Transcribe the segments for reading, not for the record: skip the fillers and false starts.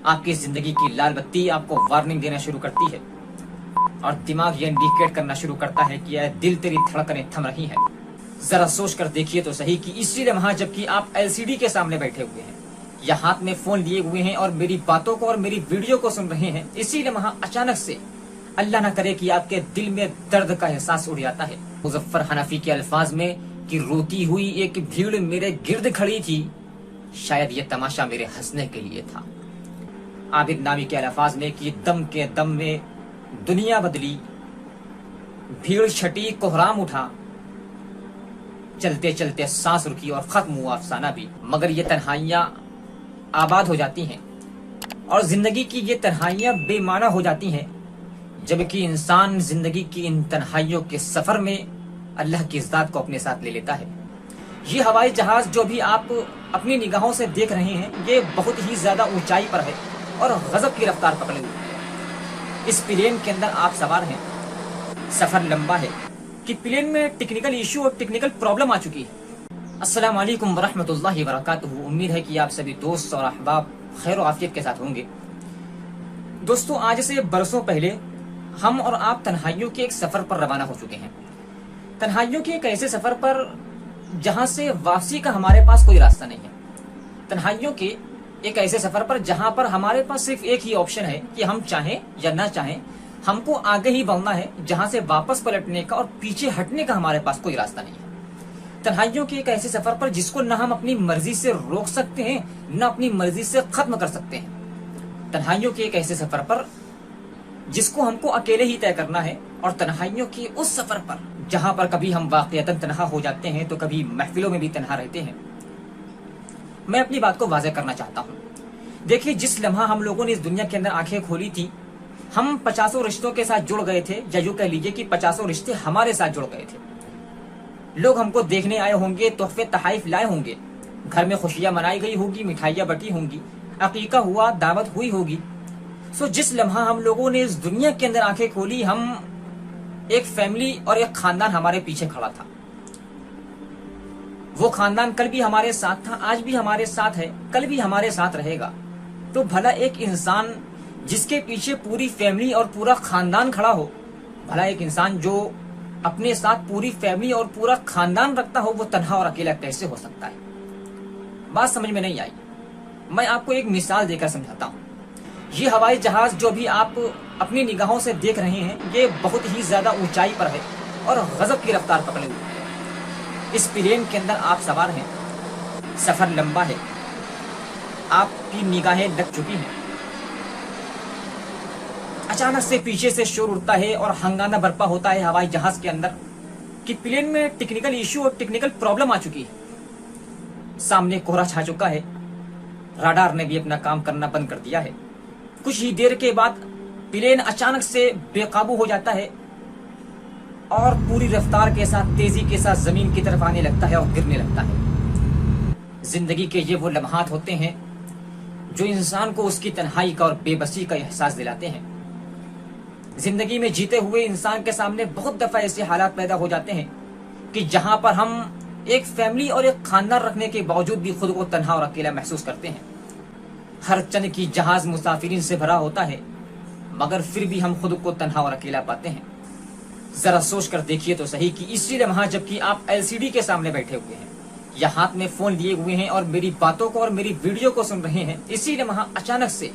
आपकी जिंदगी की लाल बत्ती आपको वार्निंग देना शुरू करती है और दिमाग ये इंडिकेट करना शुरू करता है कि दिल तेरी धड़कनें थम रही है। जरा सोच कर देखिए तो सही कि इसी लम्हा जबकि आप एलसीडी के सामने बैठे हुए हैं या हाथ में फोन लिए हुए हैं और मेरी बातों को और मेरी वीडियो को सुन रहे हैं, इसी लम्हा अचानक से अल्लाह ना करे कि आपके दिल में दर्द का एहसास उड़ जाता है। मुजफ्फर हनफी के अल्फाज में कि रोती हुई एक भीड़ मेरे गिर्द खड़ी थी, शायद ये तमाशा मेरे हंसने के लिए था। आबिद नामी के अल्फाज में कि दम के दम में दुनिया बदली, भीड़ छटी कोहराम उठा, चलते चलते सांस रुकी और खत्म हुआ अफसाना भी। मगर ये तन्हाइयां आबाद हो जाती हैं और जिंदगी की ये तन्हाइयां बेमाना हो जाती हैं जबकि इंसान जिंदगी की इन तन्हाइयों के सफर में अल्लाह की ज़ात को अपने साथ ले लेता है। ये हवाई जहाज जो भी आप अपनी निगाहों से देख रहे हैं, ये बहुत ही ज्यादा ऊंचाई पर है और गजब की रफ्तार पकड़े हुए है। इस प्लेन के अंदर आप सवार हैं, सफर लंबा है कि प्लेन में टेक्निकल इशू और टेक्निकल प्रॉब्लम आ चुकी है। अस्सलाम वालेकुम वरहमतुल्लाहि वबरकातुहू। उम्मीद है कि आप सभी दोस्त और अहबाब खैर और आफियत के साथ होंगे। दोस्तों, आज से बरसों पहले हम और आप तन्हाइयों के एक सफर पर रवाना हो चुके हैं। तन्हाइयों के एक ऐसे सफर पर जहां से वापसी का हमारे पास कोई रास्ता नहीं है। तन्हाइयों के एक ऐसे सफर पर जहां पर हमारे पास सिर्फ एक ही ऑप्शन है कि हम चाहें या ना चाहें, हमको आगे ही बढ़ना है, जहां से वापस पलटने का और पीछे हटने का हमारे पास कोई रास्ता नहीं है। तन्हाइयों के एक ऐसे सफर पर जिसको न हम अपनी मर्जी से रोक सकते हैं, न अपनी मर्जी से खत्म कर सकते हैं। तन्हाइयों के एक ऐसे सफर पर जिसको हमको अकेले ही तय करना है और तन्हाइयों के उस सफर पर जहां पर कभी हम वाकईतन तन्हा हो जाते हैं तो कभी महफिलों में भी तन्हा रहते हैं। मैं अपनी बात को वाज़ेह करना चाहता हूँ। देखिए, जिस लम्हा हम लोगों ने इस दुनिया के अंदर आंखें खोली थी, हम 50 रिश्तों के साथ जुड़ गए थे, या यूं कह लीजिए कि 50 रिश्ते हमारे साथ जुड़ गए थे। लोग हमको देखने आए होंगे, तोहफे तहाइफ लाए होंगे, घर में खुशियां मनाई गई होगी, मिठाइयां बटी होंगी, अकीका हुआ, दावत हुई होगी। सो जिस लम्हा हम लोगों ने इस दुनिया के अंदर आंखें खोली, हम एक फैमिली और एक खानदान हमारे पीछे खड़ा था। वो खानदान कल भी हमारे साथ था, आज भी हमारे साथ है, कल भी हमारे साथ रहेगा। तो भला एक इंसान जिसके पीछे पूरी फैमिली और पूरा खानदान खड़ा हो, भला एक इंसान जो अपने साथ पूरी फैमिली और पूरा खानदान रखता हो, वो तन्हा और अकेला कैसे हो सकता है? बात समझ में नहीं आई। मैं आपको एक मिसाल देकर समझाता हूँ। ये हवाई जहाज जो भी आप अपनी निगाहों से देख रहे हैं, ये बहुत ही ज्यादा ऊंचाई पर है और गजब की रफ्तार पकड़े हुए है। इस प्लेन के अंदर आप सवार हैं, सफर लंबा है, आपकी निगाहें लग चुकी हैं। अचानक से पीछे से शोर उठता है और हंगामा बरपा होता है हवाई जहाज के अंदर कि प्लेन में टेक्निकल इशू और टेक्निकल प्रॉब्लम आ चुकी है। सामने कोहरा छा चुका है, राडार ने भी अपना काम करना बंद कर दिया है। कुछ ही देर के बाद प्लेन अचानक से बेकाबू हो जाता है और पूरी रफ्तार के साथ, तेजी के साथ जमीन की तरफ आने लगता है और गिरने लगता है। जिंदगी के ये वो लम्हात होते हैं जो इंसान को उसकी तन्हाई का और बेबसी का एहसास दिलाते हैं। जिंदगी में जीते हुए इंसान के सामने बहुत दफा ऐसे हालात पैदा हो जाते हैं कि जहां पर हम एक फैमिली और एक खानदान रखने के बावजूद भी खुद को तन्हा और अकेला महसूस करते हैं। हर चंद की जहाज मुसाफिरीन से भरा होता है, मगर फिर भी हम खुद को तन्हा और अकेला पाते हैं। जरा सोच कर देखिए तो सही कि इसी लम्हा जबकि आप एलसीडी के सामने बैठे हुए हैं या हाथ में फोन लिए हुए हैं और मेरी बातों को और मेरी वीडियो को सुन रहे हैं, इसी लम्हा अचानक से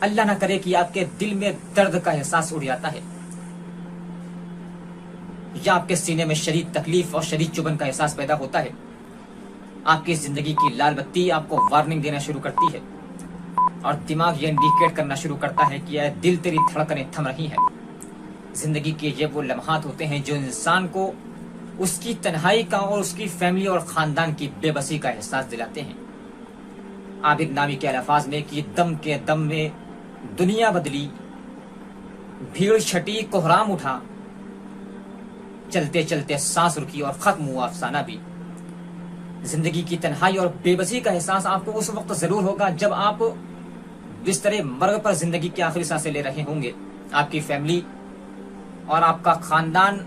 अल्लाह ना करे कि आपके दिल में दर्द का एहसास उड़ जाता है या आपके सीने में शदीद तकलीफ और शदीद चुभन का एहसास पैदा होता है। आपकी जिंदगी की लाल बत्ती आपको वार्निंग देना शुरू करती है और दिमाग ये इंडिकेट करना शुरू करता है कि दिल तेरी धड़कनें थम रही है। जिंदगी के ये वो लम्हात होते हैं जो इंसान को उसकी तन्हाई का और उसकी फैमिली और खानदान की बेबसी का एहसास दिलाते हैं। आबिद नामी के अल्फाज में कि दम के दम में दुनिया बदली, भीड़ छटी कोहराम उठा, चलते चलते सांस रुकी और खत्म हुआ अफसाना भी। जिंदगी की तन्हाई और बेबसी का एहसास आपको उस वक्त जरूर होगा जब आप बिस्तरे मर्ग पर जिंदगी की आखिरी सांसें ले रहे होंगे। आपकी फैमिली और आपका खानदान,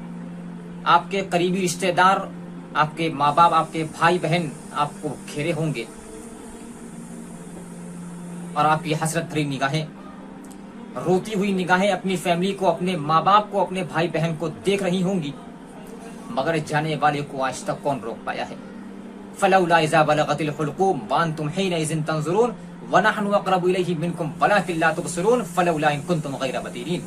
आपके करीबी रिश्तेदार, आपके माँ बाप, आपके भाई बहन आपको घेरे होंगे اور آپ کی حسرت بھری نگاہیں، روتی ہوئی نگاہیں اپنی فیملی کو، اپنے ماں باپ کو، اپنے بھائی بہن کو دیکھ رہی ہوں گی، مگر جانے والے کو آج تک کون روک پایا ہے؟ فلولا اذا بلغت الحلقوم وانتم حينئذ تنظرون ونحن اقرب الیہ منکم ولکن لا تبصرون فلولا ان کنتم غیر مدینین۔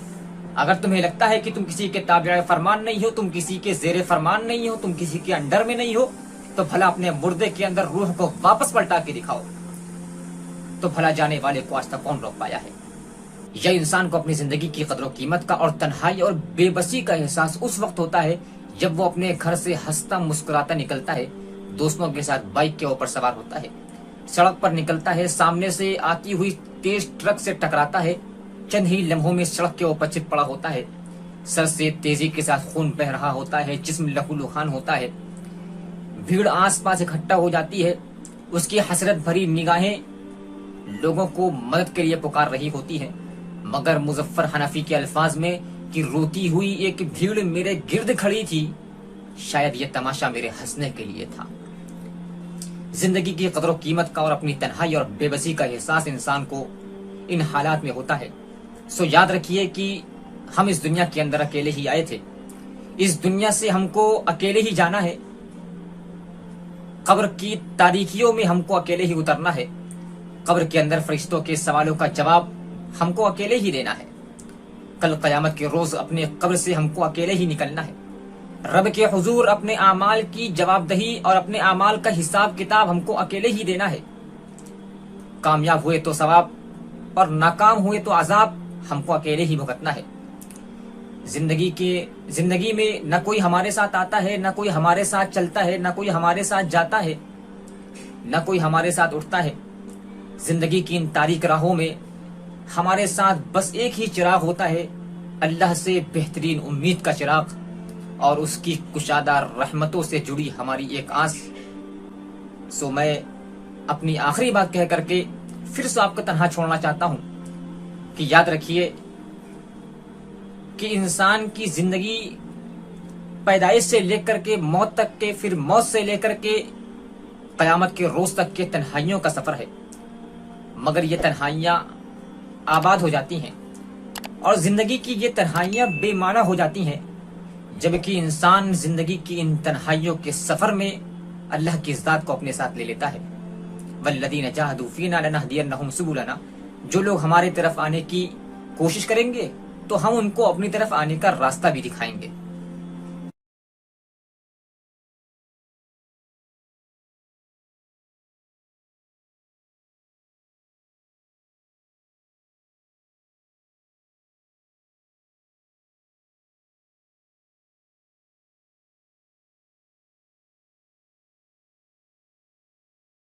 اگر تمہیں لگتا ہے کہ تم کسی کے تابع فرمان نہیں ہو، تم کسی کے زیر فرمان نہیں ہو، تم کسی کے انڈر میں نہیں ہو، تو بھلا اپنے مردے کے اندر روح کو واپس پلٹا کے دکھاؤ، تو بھلا جانے والے کو آج تک کون روک پایا ہے؟ یہ انسان کو اپنی زندگی کی قدر و قیمت کا اور تنہائی اور بے بسی کا احساس اس وقت ہوتا ہے جب وہ اپنے گھر سے ہنستا مسکراتا نکلتا ہے، دوستوں کے ساتھ بائک کے اوپر سوار ہوتا ہے، سڑک پر نکلتا ہے، سامنے سے آتی ہوئی تیز ٹرک سے ٹکراتا ہے، چند ہی لمحوں میں سڑک کے اوپر چت پڑا ہوتا ہے، سر سے تیزی کے ساتھ خون بہ رہا ہوتا ہے، جسم لہو لہان ہوتا ہے، بھیڑ آس پاس اکٹھا ہو جاتی ہے، اس کی حسرت بھری نگاہیں لوگوں کو مدد کے لیے پکار رہی ہوتی ہیں، مگر مظفر حنفی کے الفاظ میں کہ روتی ہوئی ایک بھیڑ میرے گرد کھڑی تھی، شاید یہ تماشا میرے ہنسنے کے لیے تھا۔ زندگی کی قدر و قیمت کا اور اپنی تنہائی اور بے بسی کا احساس انسان کو ان حالات میں ہوتا ہے۔ سو یاد رکھیے کہ ہم اس دنیا کے اندر اکیلے ہی آئے تھے، اس دنیا سے ہم کو اکیلے ہی جانا ہے، قبر کی تاریکیوں میں ہم کو اکیلے ہی اترنا ہے، قبر کے اندر فرشتوں کے سوالوں کا جواب ہم کو اکیلے ہی دینا ہے، کل قیامت کے روز اپنے قبر سے ہم کو اکیلے ہی نکلنا ہے، رب کے حضور اپنے اعمال کی جواب دہی اور اپنے اعمال کا حساب کتاب ہم کو اکیلے ہی دینا ہے، کامیاب ہوئے تو ثواب اور ناکام ہوئے تو عذاب ہم کو اکیلے ہی بھگتنا ہے۔ زندگی میں نہ کوئی ہمارے ساتھ آتا ہے، نہ کوئی ہمارے ساتھ چلتا ہے، نہ کوئی ہمارے ساتھ جاتا ہے، نہ کوئی ہمارے ساتھ اٹھتا ہے۔ زندگی کی ان تاریک راہوں میں ہمارے ساتھ بس ایک ہی چراغ ہوتا ہے، اللہ سے بہترین امید کا چراغ اور اس کی کشادہ رحمتوں سے جڑی ہماری ایک آس۔ سو میں اپنی آخری بات کہہ کر کے پھر سے آپ کو تنہا چھوڑنا چاہتا ہوں کہ یاد رکھیے کہ انسان کی زندگی پیدائش سے لے کر کے موت تک کے، پھر موت سے لے کر کے قیامت کے روز تک کے تنہائیوں کا سفر ہے، مگر یہ تنہائیاں آباد ہو جاتی ہیں اور زندگی کی یہ تنہائیاں بے معنی ہو جاتی ہیں جبکہ انسان زندگی کی ان تنہائیوں کے سفر میں اللہ کی ذات کو اپنے ساتھ لے لیتا ہے۔ والذین جاہدوا فینا لنہدینہم سبلنا، جو لوگ ہمارے طرف آنے کی کوشش کریں گے تو ہم ان کو اپنی طرف آنے کا راستہ بھی دکھائیں گے۔